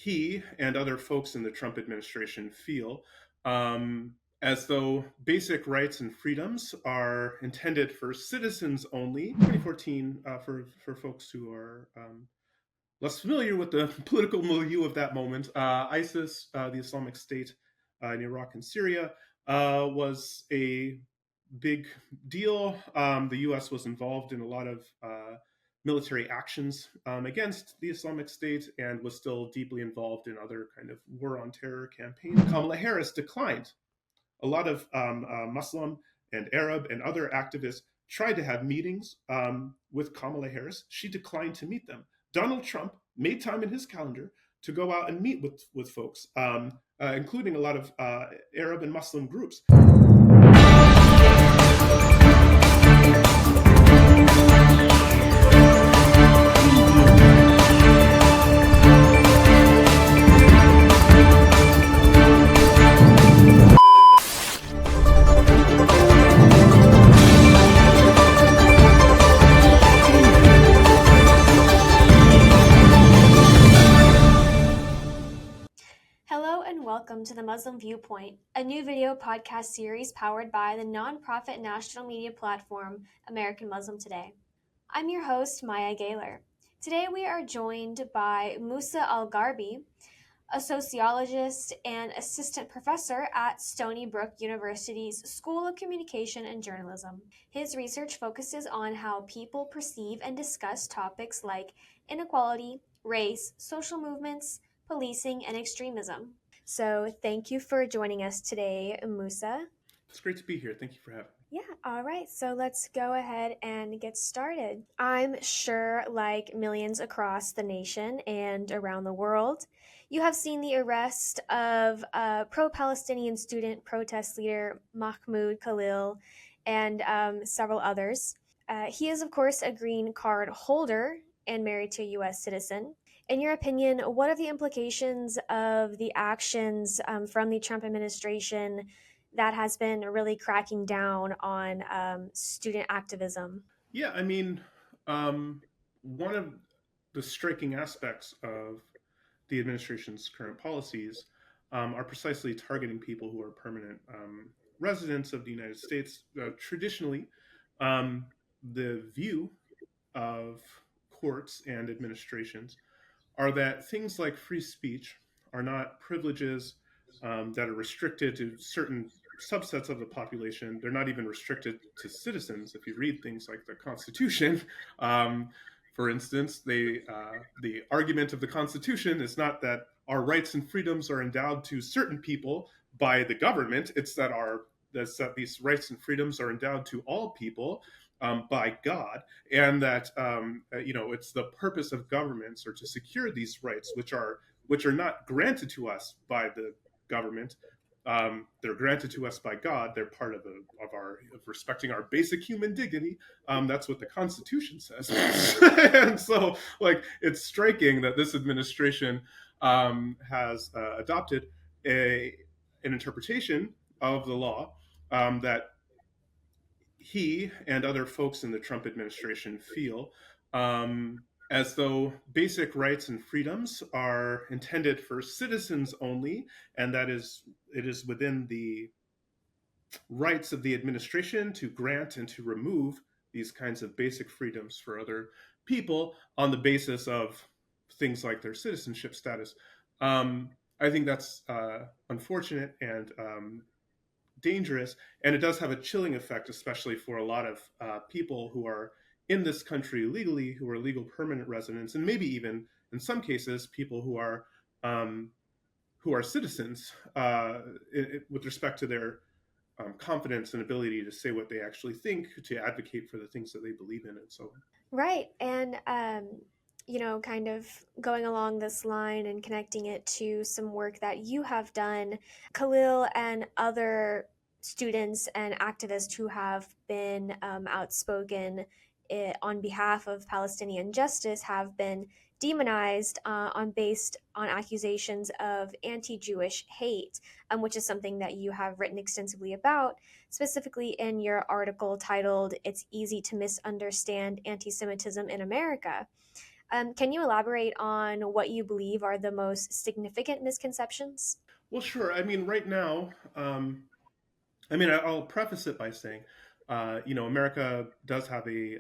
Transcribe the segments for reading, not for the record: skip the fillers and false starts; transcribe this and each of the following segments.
he and other folks in the Trump administration feel as though basic rights and freedoms are intended for citizens only. 2014, for folks who are less familiar with the political milieu of that moment, ISIS, the Islamic State in Iraq and Syria, was a big deal. The U.S. was involved in a lot of military actions against the Islamic State and was still deeply involved in other kind of war on terror campaigns. Kamala Harris declined. A lot of Muslim and Arab and other activists tried to have meetings with Kamala Harris. She declined to meet them. Donald Trump made time in his calendar to go out and meet with folks, including a lot of Arab and Muslim groups. Welcome to the Muslim Viewpoint, a new video podcast series powered by the nonprofit national media platform American Muslim Today. I'm your host, Maya Gayler. Today we are joined by Musa al-Gharbi, a sociologist and assistant professor at Stony Brook University's School of Communication and Journalism. His research focuses on how people perceive and discuss topics like inequality, race, social movements, policing, and extremism. So thank you for joining us today, Musa. It's great to be here. Thank you for having me. Yeah, all right. So let's go ahead and get started. I'm sure, like millions across the nation and around the world, you have seen the arrest of pro-Palestinian student protest leader Mahmood, Khalil, and several others. He is, of course, a green card holder and married to a U.S. citizen. In your opinion, what are the implications of the actions from the Trump administration that has been really cracking down on student activism? Yeah, I mean, one of the striking aspects of the administration's current policies are precisely targeting people who are permanent residents of the United States. Traditionally, the view of courts and administrations are that things like free speech are not privileges that are restricted to certain subsets of the population. They're not even restricted to citizens. If you read things like the Constitution, for instance, the argument of the Constitution is not that our rights and freedoms are endowed to certain people by the government. It's that these rights and freedoms are endowed to all people by God, and that it's the purpose of governments or to secure these rights, which are not granted to us by the government. They're granted to us by God. They're part of respecting our basic human dignity. That's what the Constitution says. And so, it's striking that this administration has adopted an interpretation of the law that he and other folks in the Trump administration feel as though basic rights and freedoms are intended for citizens only, and that it is within the rights of the administration to grant and to remove these kinds of basic freedoms for other people on the basis of things like their citizenship status. I think that's unfortunate and dangerous, and it does have a chilling effect, especially for a lot of people who are in this country legally, who are legal permanent residents, and maybe even in some cases people who are citizens with respect to their confidence and ability to say what they actually think, to advocate for the things that they believe in, and so on. Right, and kind of going along this line and connecting it to some work that you have done, Khalil and other students and activists who have been outspoken on behalf of Palestinian justice have been demonized based on accusations of anti-Jewish hate, which is something that you have written extensively about, specifically in your article titled "It's Easy to Misunderstand Anti-Semitism in America." Can you elaborate on what you believe are the most significant misconceptions? Well, sure. I mean, right now, I'll preface it by saying, America does have a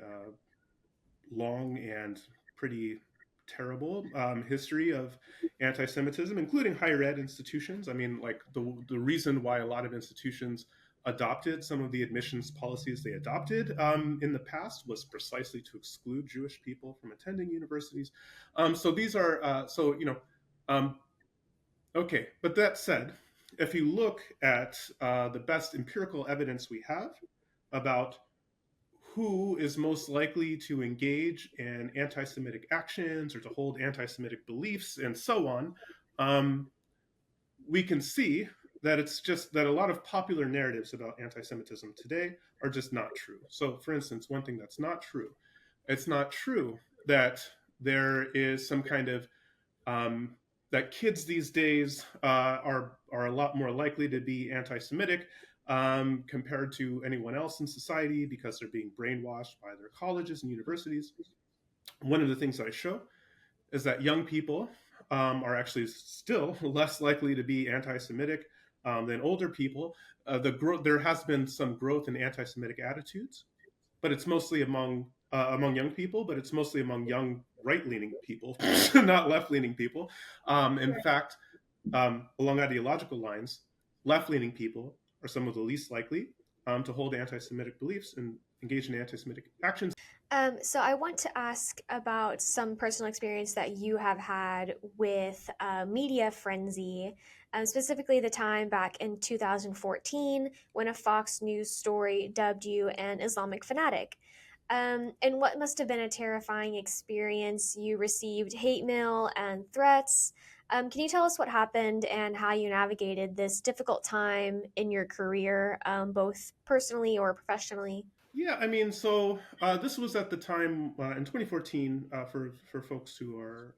long and pretty terrible history of anti-Semitism, including higher ed institutions. I mean, like the reason why a lot of institutions adopted some of the admissions policies they adopted in the past was precisely to exclude Jewish people from attending universities. So these are um, okay. But that said, if you look at the best empirical evidence we have about who is most likely to engage in anti Semitic actions or to hold anti Semitic beliefs and so on, um, we can see that it's just that a lot of popular narratives about anti Semitism today are just not true. So, for instance, one thing that's not true, it's not true that there is some kind of um, that kids these days are a lot more likely to be anti-Semitic compared to anyone else in society because they're being brainwashed by their colleges and universities. One of the things I show is that young people are actually still less likely to be anti-Semitic than older people. There has been some growth in anti-Semitic attitudes, but it's mostly among young people, but it's mostly among young right-leaning people, not left-leaning people. In fact, along ideological lines, left-leaning people are some of the least likely to hold anti-Semitic beliefs and engage in anti-Semitic actions. So I want to ask about some personal experience that you have had with media frenzy, specifically the time back in 2014 when a Fox News story dubbed you an Islamic fanatic. And what must have been a terrifying experience. You received hate mail and threats. Can you tell us what happened and how you navigated this difficult time in your career, both personally or professionally? Yeah, I mean, so this was at the time in 2014 for folks who are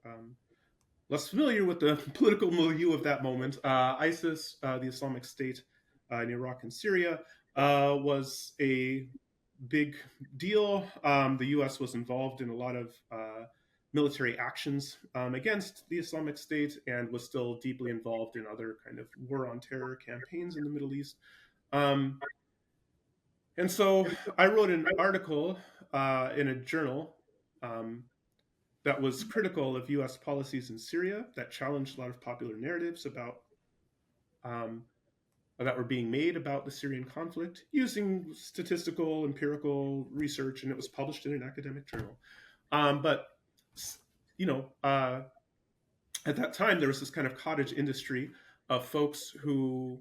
less familiar with the political milieu of that moment. ISIS, the Islamic State in Iraq and Syria, was a big deal. The U.S. was involved in a lot of military actions against the Islamic State and was still deeply involved in other kind of war on terror campaigns in the Middle East. Um, and so I wrote an article in a journal um, that was critical of U.S. policies in Syria that challenged a lot of popular narratives about um, that were being made about the Syrian conflict using statistical, empirical research, and it was published in an academic journal. But you know, at that time, there was this kind of cottage industry of folks who,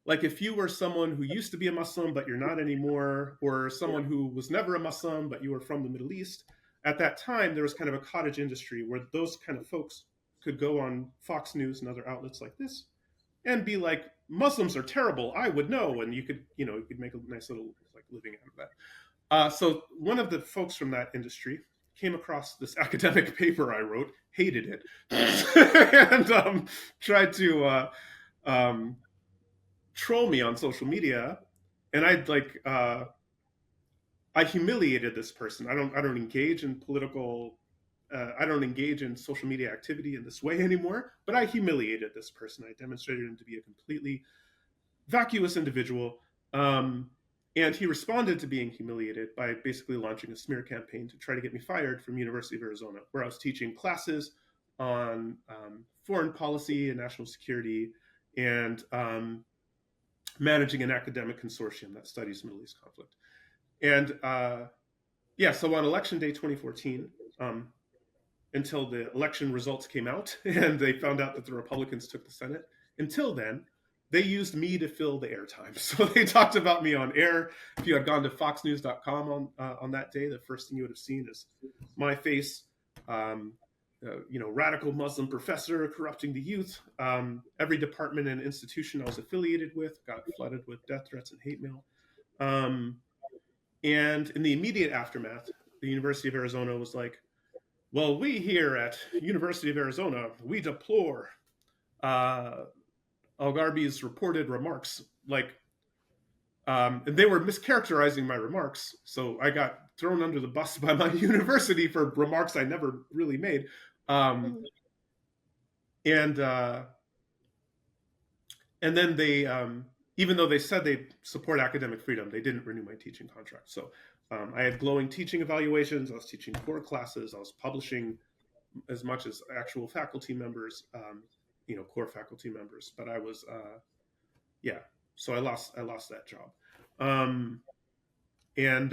like, if you were someone who used to be a Muslim but you're not anymore, or someone who was never a Muslim but you were from the Middle East, at that time there was kind of a cottage industry where those kind of folks could go on Fox News and other outlets like this and be like, Muslims are terrible. I would know, and you could make a nice little like living out of that. So one of the folks from that industry came across this academic paper I wrote, hated it, and tried to troll me on social media. And I humiliated this person. I don't engage in political. I don't engage in social media activity in this way anymore. But I humiliated this person. I demonstrated him to be a completely vacuous individual. And he responded to being humiliated by basically launching a smear campaign to try to get me fired from University of Arizona, where I was teaching classes on foreign policy and national security and managing an academic consortium that studies Middle East conflict. And so on election day 2014, until the election results came out and they found out that the Republicans took the Senate, until then, they used me to fill the airtime. So they talked about me on air. If you had gone to foxnews.com on that day, the first thing you would have seen is my face, radical Muslim professor corrupting the youth. Every department and institution I was affiliated with got flooded with death threats and hate mail. And in the immediate aftermath, the University of Arizona was like, well, we here at University of Arizona, we deplore al-Gharbi's reported remarks. And they were mischaracterizing my remarks. So I got thrown under the bus by my university for remarks I never really made. Um, and then they, even though they said they support academic freedom, they didn't renew my teaching contract. So I had glowing teaching evaluations. I was teaching core classes. I was publishing as much as actual faculty members, core faculty members. But I was, yeah. So I lost that job, and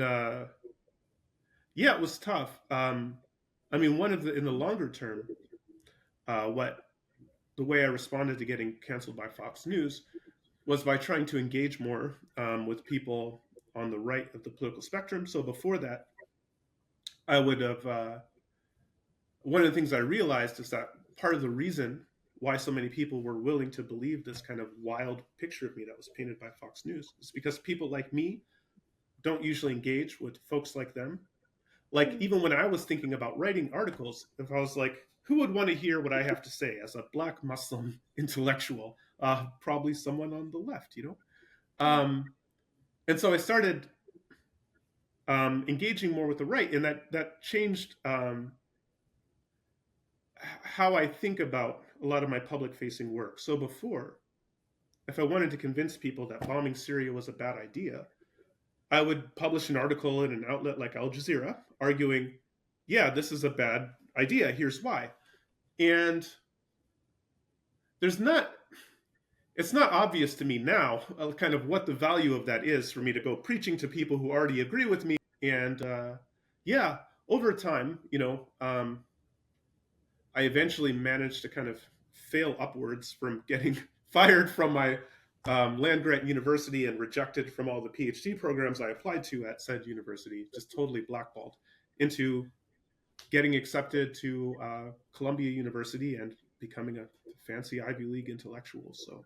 yeah, it was tough. I mean, in the longer term, the way I responded to getting canceled by Fox News was by trying to engage more with people on the right of the political spectrum. So before that, I would have. One of the things I realized is that part of the reason why so many people were willing to believe this kind of wild picture of me that was painted by Fox News is because people like me don't usually engage with folks like them. Like, even when I was thinking about writing articles, if I was like, who would want to hear what I have to say as a Black Muslim intellectual? Probably someone on the left, And so I started engaging more with the right, and that changed how I think about a lot of my public-facing work. So before, if I wanted to convince people that bombing Syria was a bad idea, I would publish an article in an outlet like Al Jazeera arguing, yeah, this is a bad idea. Here's why. And it's not obvious to me now kind of what the value of that is for me to go preaching to people who already agree with me. And yeah, over time, I eventually managed to kind of fail upwards from getting fired from my land-grant university and rejected from all the PhD programs I applied to at said university, just totally blackballed, into getting accepted to Columbia University and becoming a fancy Ivy League intellectual. So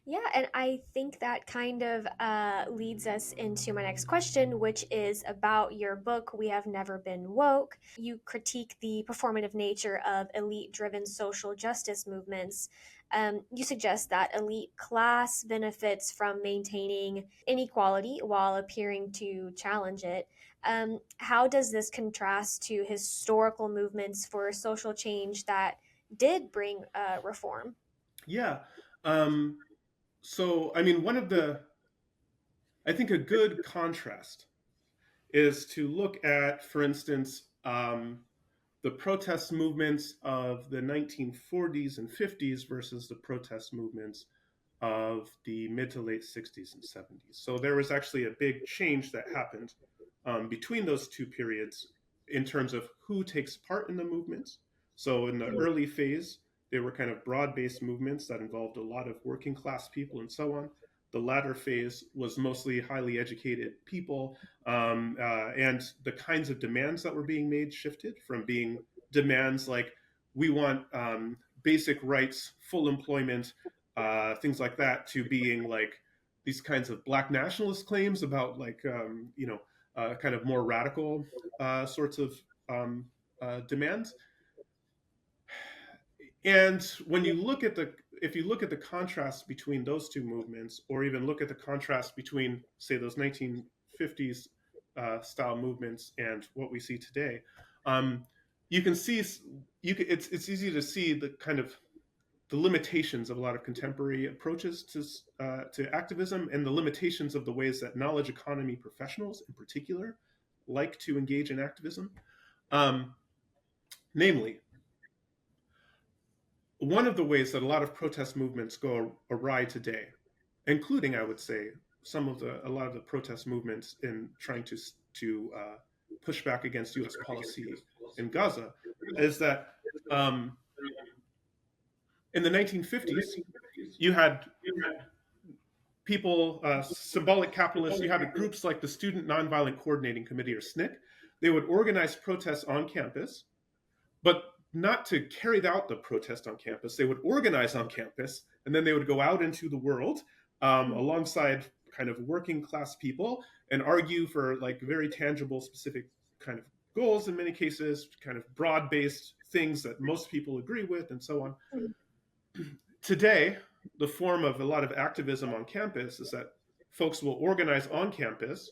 yeah, and I think that kind of leads us into my next question, which is about your book, We Have Never Been Woke. You critique the performative nature of elite-driven social justice movements. You suggest that elite class benefits from maintaining inequality while appearing to challenge it. How does this contrast to historical movements for social change that did bring reform? yeah. So, I mean, I think a good contrast is to look at, for instance, the protest movements of the 1940s and 50s versus the protest movements of the mid to late 60s and 70s. So there was actually a big change that happened between those two periods in terms of who takes part in the movements. So in the early phase, they were kind of broad-based movements that involved a lot of working class people and so on. The latter phase was mostly highly educated people, and the kinds of demands that were being made shifted from being demands like, we want basic rights, full employment, things like that, to being like these kinds of Black nationalist claims about like, kind of more radical sorts of demands. And when you look at if you look at the contrast between those two movements, or even look at the contrast between, say, those 1950s style movements and what we see today, you can see it's easy to see the kind of the limitations of a lot of contemporary approaches to activism, and the limitations of the ways that knowledge economy professionals, in particular, like to engage in activism. Namely, one of the ways that a lot of protest movements go awry today, including, I would say, a lot of the protest movements in trying to push back against U.S. policy in Gaza, is that in the 1950s, you had people, symbolic capitalists, you had groups like the Student Nonviolent Coordinating Committee, or SNCC. They would organize protests on campus, but not to carry out the protest on campus. They would organize on campus, and then they would go out into the world alongside kind of working class people and argue for like very tangible, specific kind of goals, in many cases, kind of broad-based things that most people agree with, and so on. Today, the form of a lot of activism on campus is that folks will organize on campus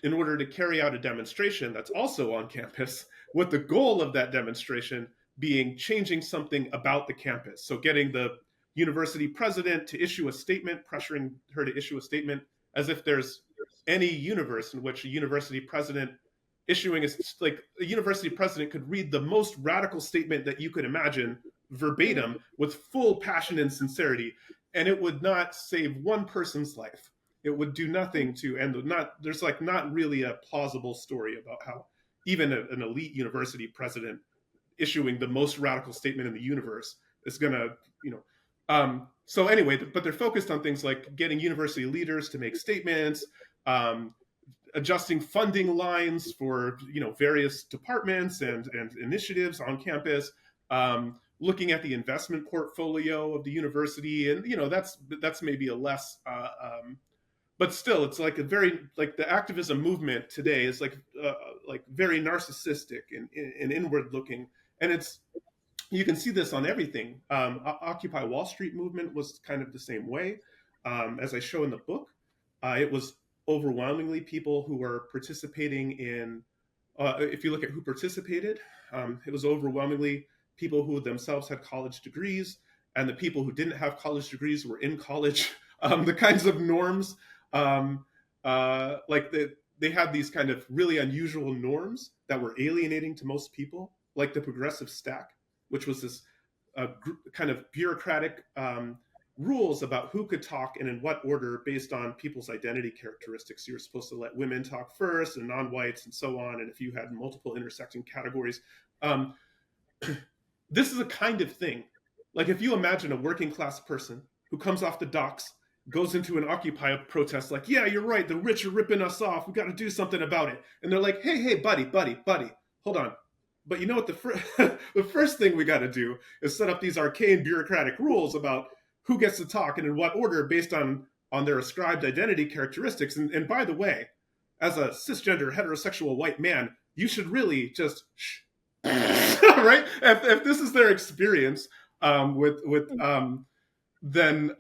in order to carry out a demonstration that's also on campus, with the goal of that demonstration being changing something about the campus. So getting the university president to issue a statement, pressuring her to issue a statement, as if there's any universe in which a university president issuing is like a university president could read the most radical statement that you could imagine verbatim with full passion and sincerity, and it would not save one person's life. It would do nothing to end. There's like not really a plausible story about how even an elite university president issuing the most radical statement in the universe is gonna, so anyway, but they're focused on things like getting university leaders to make statements, adjusting funding lines for various departments and initiatives on campus, looking at the investment portfolio of the university, and that's maybe a less but still, it's like a very like the activism movement today is like very narcissistic and inward looking, and it's you can see this on everything. Occupy Wall Street movement was kind of the same way, as I show in the book. It was overwhelmingly people who were participating in. If you look at who participated, it was overwhelmingly people who themselves had college degrees, and the people who didn't have college degrees were in college. The kinds of norms. They had these kind of really unusual norms that were alienating to most people, like the progressive stack, which was this kind of bureaucratic rules about who could talk and in what order based on people's identity characteristics. You were supposed to let women talk first and non-whites and so on, and if you had multiple intersecting categories. This is a kind of thing. Like if you imagine a working class person who comes off the docks, goes into an Occupy protest like, yeah, you're right, the rich are ripping us off, we got to do something about it. And they're like, hey, buddy, hold on. But you know what, the first thing we got to do is set up these arcane bureaucratic rules about who gets to talk and in what order based on their ascribed identity characteristics. And by the way, as a cisgender heterosexual white man, you should really just shh. Right? If this is their experience then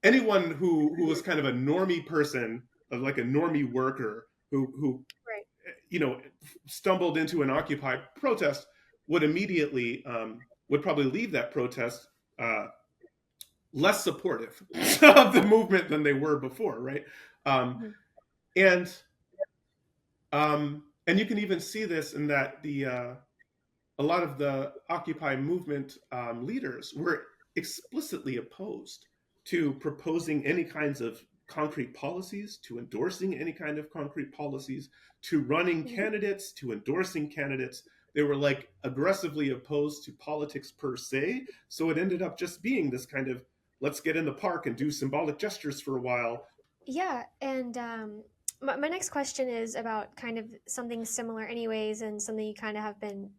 anyone who was kind of a normie person, like a normie worker who right. Stumbled into an Occupy protest would immediately would probably leave that protest less supportive of the movement than they were before, right? And you can even see this in that a lot of the Occupy movement leaders were explicitly opposed to proposing any kinds of concrete policies, to endorsing any kind of concrete policies, to running candidates, to endorsing candidates. They were like aggressively opposed to politics per se. So it ended up just being this kind of, let's get in the park and do symbolic gestures for a while. Yeah, and my next question is about kind of something similar anyways, and something you kind of have been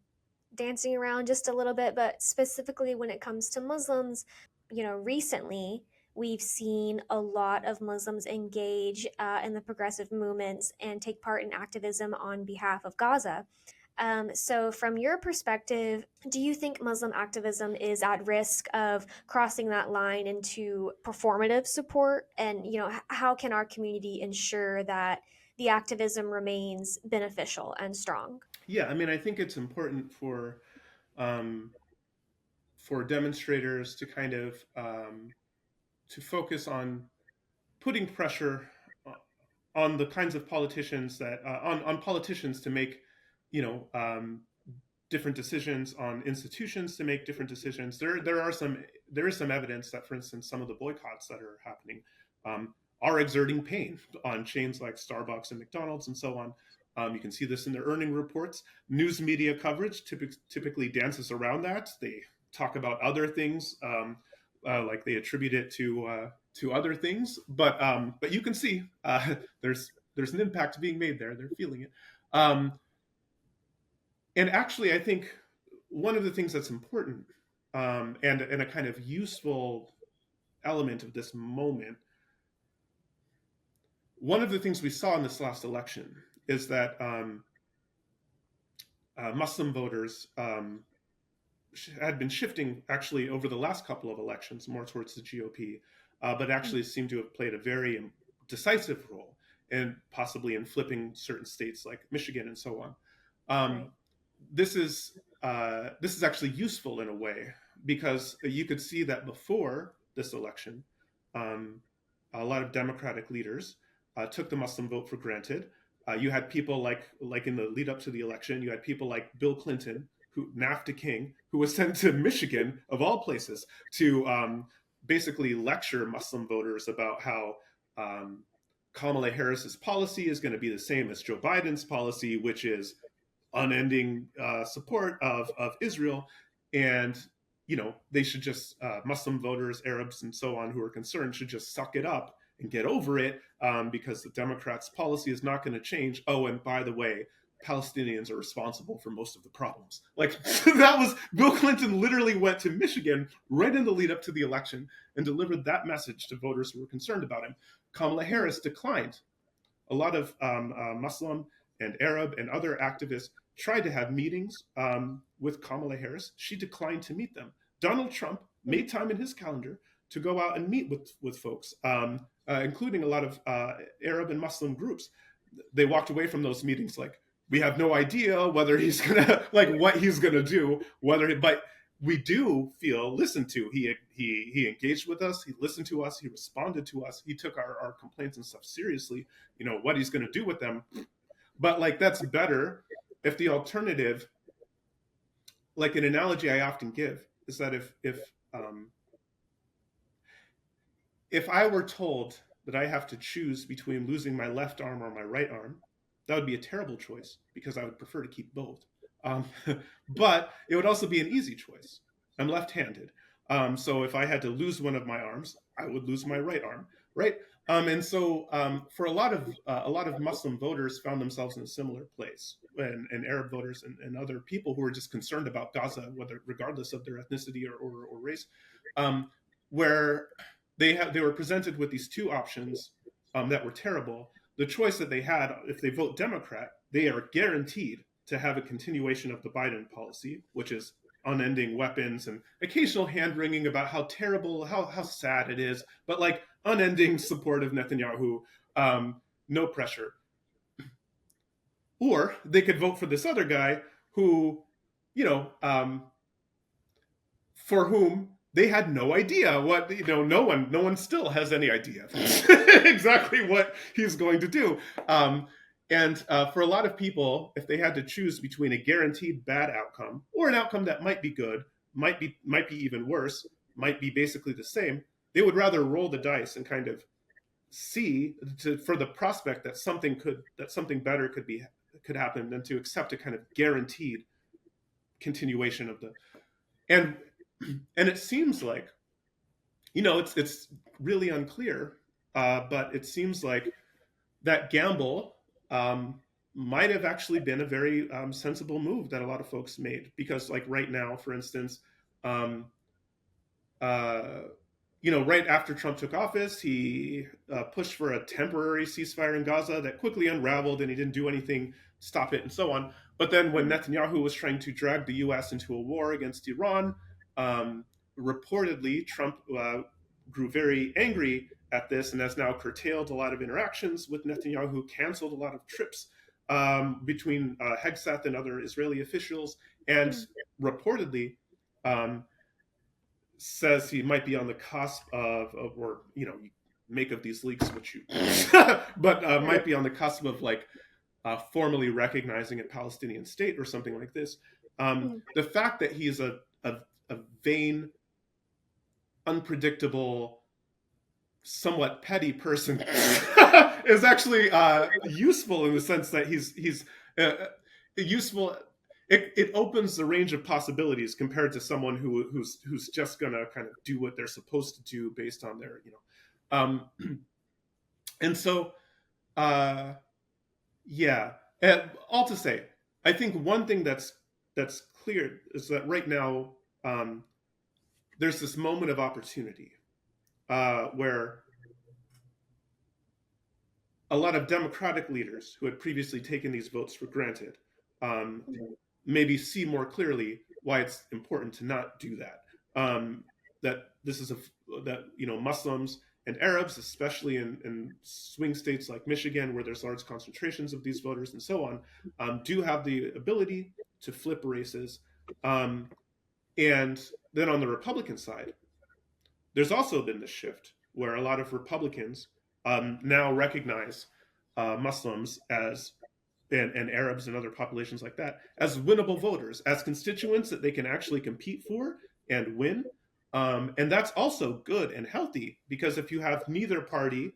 dancing around just a little bit, but specifically when it comes to Muslims, recently we've seen a lot of Muslims engage in the progressive movements and take part in activism on behalf of Gaza. So from your perspective, do you think Muslim activism is at risk of crossing that line into performative support? And, how can our community ensure that the activism remains beneficial and strong? Yeah, I mean, I think it's important for demonstrators to kind of to focus on putting pressure on the kinds of politicians that on politicians to make different decisions, on institutions to make different decisions. There is some evidence that, for instance, some of the boycotts that are happening are exerting pain on chains like Starbucks and McDonald's and so on. You can see this in their earning reports. News media coverage typically dances around that. They talk about other things, like they attribute it to other things. But you can see there's an impact being made there. They're feeling it. And actually, I think one of the things that's important and a kind of useful element of this moment, one of the things we saw in this last election is that Muslim voters had been shifting actually over the last couple of elections more towards the GOP, but actually seem to have played a very decisive role and possibly in flipping certain states like Michigan and so on. Right. This is actually useful in a way, because you could see that before this election, um, a lot of Democratic leaders took the Muslim vote for granted. You had people like in the lead up to the election, you had people like Bill Clinton, who NAFTA king, who was sent to Michigan of all places to basically lecture Muslim voters about how Kamala Harris's policy is going to be the same as Joe Biden's policy, which is unending support of Israel, and they should just Muslim voters, Arabs, and so on who are concerned should just suck it up and get over it, because the Democrats' policy is not going to change. Oh, and by the way, Palestinians are responsible for most of the problems. Like that was Bill Clinton literally went to Michigan right in the lead up to the election and delivered that message to voters who were concerned about him. Kamala Harris declined. A lot of Muslim and Arab and other activists tried to have meetings with Kamala Harris. She declined to meet them. Donald Trump made time in his calendar to go out and meet with folks, including a lot of Arab and Muslim groups. They walked away from those meetings like, we have no idea whether he's gonna what he's gonna do, but we do feel listened to. He engaged with us. He listened to us. He responded to us. He took our complaints and stuff seriously. What he's going to do with them. But that's better if the alternative, like an analogy I often give, is that if I were told that I have to choose between losing my left arm or my right arm, that would be a terrible choice because I would prefer to keep both. But it would also be an easy choice. I'm left-handed. So if I had to lose one of my arms, I would lose my right arm, right? And so for a lot of Muslim voters found themselves in a similar place, and Arab voters and other people who were just concerned about Gaza, regardless of their ethnicity or race, where they were presented with these two options that were terrible. The choice that they had, if they vote Democrat, they are guaranteed to have a continuation of the Biden policy, which is unending weapons and occasional hand-wringing about how terrible, how sad it is, but unending support of Netanyahu, no pressure. Or they could vote for this other guy who, for whom they had no idea what, no one still has any idea exactly what he's going to do. And for a lot of people, if they had to choose between a guaranteed bad outcome or an outcome that might be good, might be even worse, might be basically the same, they would rather roll the dice and kind of see for the prospect that something better could happen than to accept a kind of guaranteed continuation of the. And it seems like, it's really unclear, but it seems like that gamble might have actually been a very sensible move that a lot of folks made, because right now, for instance, right after Trump took office, he pushed for a temporary ceasefire in Gaza that quickly unraveled, and he didn't do anything to stop it and so on. But then when Netanyahu was trying to drag the US into a war against Iran, reportedly Trump grew very angry at this and has now curtailed a lot of interactions with Netanyahu, canceled a lot of trips between Hegseth and other Israeli officials, and reportedly says he might be on the cusp of or you make of these leaks which you but might be on the cusp of formally recognizing a Palestinian state or something like this. The fact that he is a vain, unpredictable, somewhat petty person is actually useful in the sense that he's useful. It opens the range of possibilities compared to someone who's just gonna kind of do what they're supposed to do based on their and so all to say, I think one thing that's clear is that right now there's this moment of opportunity where a lot of Democratic leaders who had previously taken these votes for granted maybe see more clearly why it's important to not do that. That this is that Muslims And Arabs, especially in swing states like Michigan, where there's large concentrations of these voters and so on, do have the ability to flip races. Um, and then on the Republican side, there's also been this shift where a lot of Republicans now recognize Muslims as and Arabs and other populations like that as winnable voters, as constituents that they can actually compete for and win. And that's also good and healthy, because if you have neither party,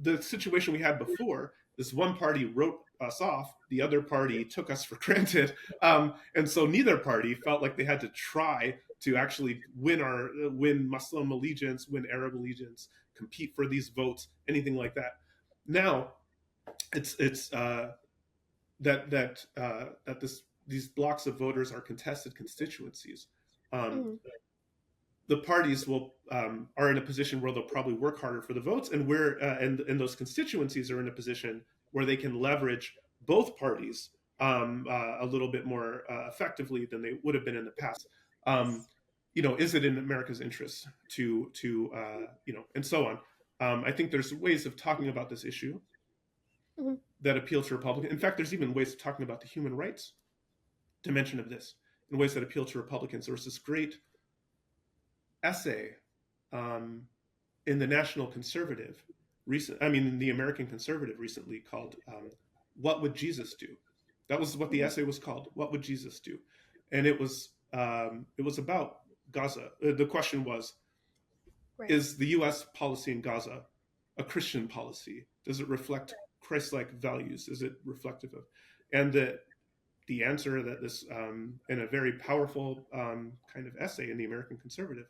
the situation we had before, this one party wrote us off, the other party took us for granted, and so neither party felt like they had to try to actually win Muslim allegiance, win Arab allegiance, compete for these votes, anything like that. Now, it's that these blocks of voters are contested constituencies. Um, the parties will are in a position where they'll probably work harder for the votes, and and those constituencies are in a position where they can leverage both parties a little bit more effectively than they would have been in the past. Is it in America's interest to and so on? I think there's ways of talking about this issue that appeal to Republicans. In fact, there's even ways of talking about the human rights dimension of this in ways that appeal to Republicans. There was this great essay in the National Conservative in the American Conservative recently called "What Would Jesus Do?" That was what the essay was called. What would Jesus do? And it was about Gaza. The question was, right, is the U.S. policy in Gaza a Christian policy? Does it reflect Christ-like values? Is it reflective of? And the answer that this in a very powerful kind of essay in the American Conservative,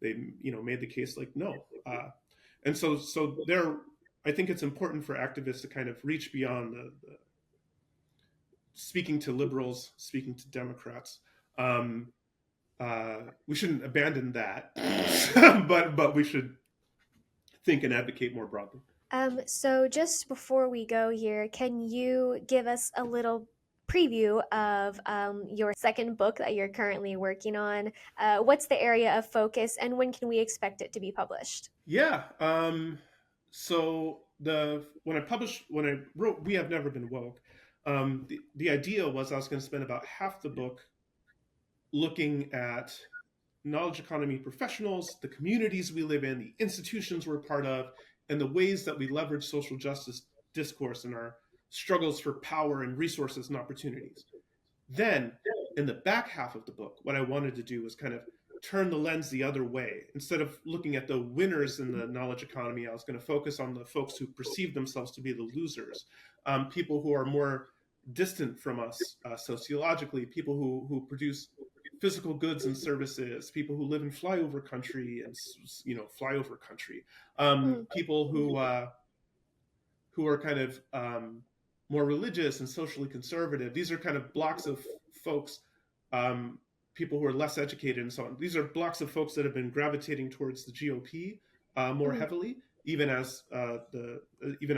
they made the case like no, and so there. I think it's important for activists to kind of reach beyond the speaking to liberals, speaking to Democrats. We shouldn't abandon that, but we should think and advocate more broadly. So just before we go here, can you give us a little preview of your second book that you're currently working on? What's the area of focus, and when can we expect it to be published? Yeah. So when I wrote "We Have Never Been Woke," the idea was I was going to spend about half the book looking at knowledge economy professionals, the communities we live in, the institutions we're part of, and the ways that we leverage social justice discourse in our struggles for power and resources and opportunities. Then, in the back half of the book, what I wanted to do was kind of turn the lens the other way. Instead of looking at the winners in the knowledge economy, I was going to focus on the folks who perceive themselves to be the losers, people who are more distant from us sociologically, people who produce physical goods and services, people who live in flyover country and flyover country, people who are kind of more religious and socially conservative. These are kind of blocks of folks, people who are less educated and so on. These are blocks of folks that have been gravitating towards the GOP more heavily, even as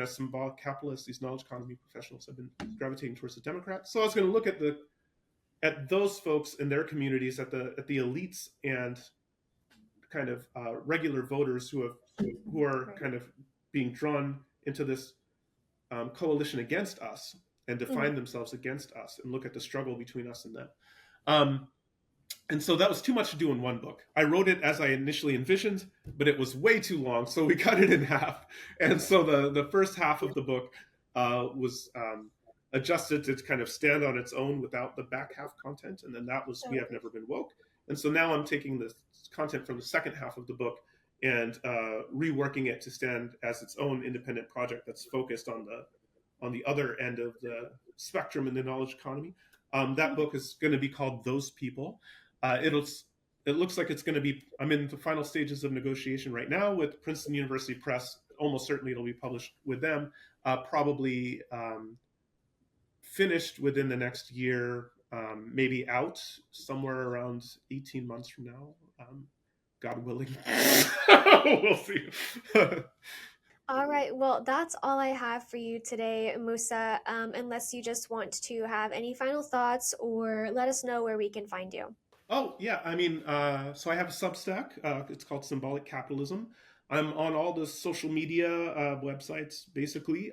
symbolic capitalists, these knowledge economy professionals have been gravitating towards the Democrats. So I was going to look at those folks in their communities, at the elites and kind of regular voters who are kind of being drawn into this coalition against us and define themselves against us, and look at the struggle between us and them. And so that was too much to do in one book. I wrote it as I initially envisioned, but it was way too long, so we cut it in half. And so the first half of the book was adjusted to kind of stand on its own without the back half content, and then that was "We Have Never Been Woke." And so now I'm taking the content from the second half of the book and reworking it to stand as its own independent project that's focused on the other end of the spectrum in the knowledge economy. That book is going to be called "Those People." It looks like it's going to be. I'm in the final stages of negotiation right now with Princeton University Press. Almost certainly it'll be published with them. Probably finished within the next year, maybe out somewhere around 18 months from now, God willing. We'll see. All right, well, that's all I have for you today, Musa, unless you just want to have any final thoughts or let us know where we can find you. Oh, yeah. So I have a Substack. It's called Symbolic Capitalism. I'm on all the social media websites, basically.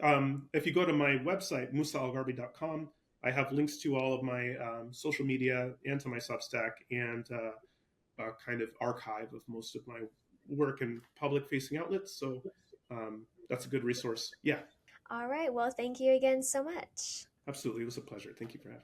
If you go to my website, musaalgharbi.com, I have links to all of my social media and to my Substack and a kind of archive of most of my work in public facing outlets. So that's a good resource. Yeah, All right. Well, thank you again so much. absolutely. It was a pleasure. Thank you for having me.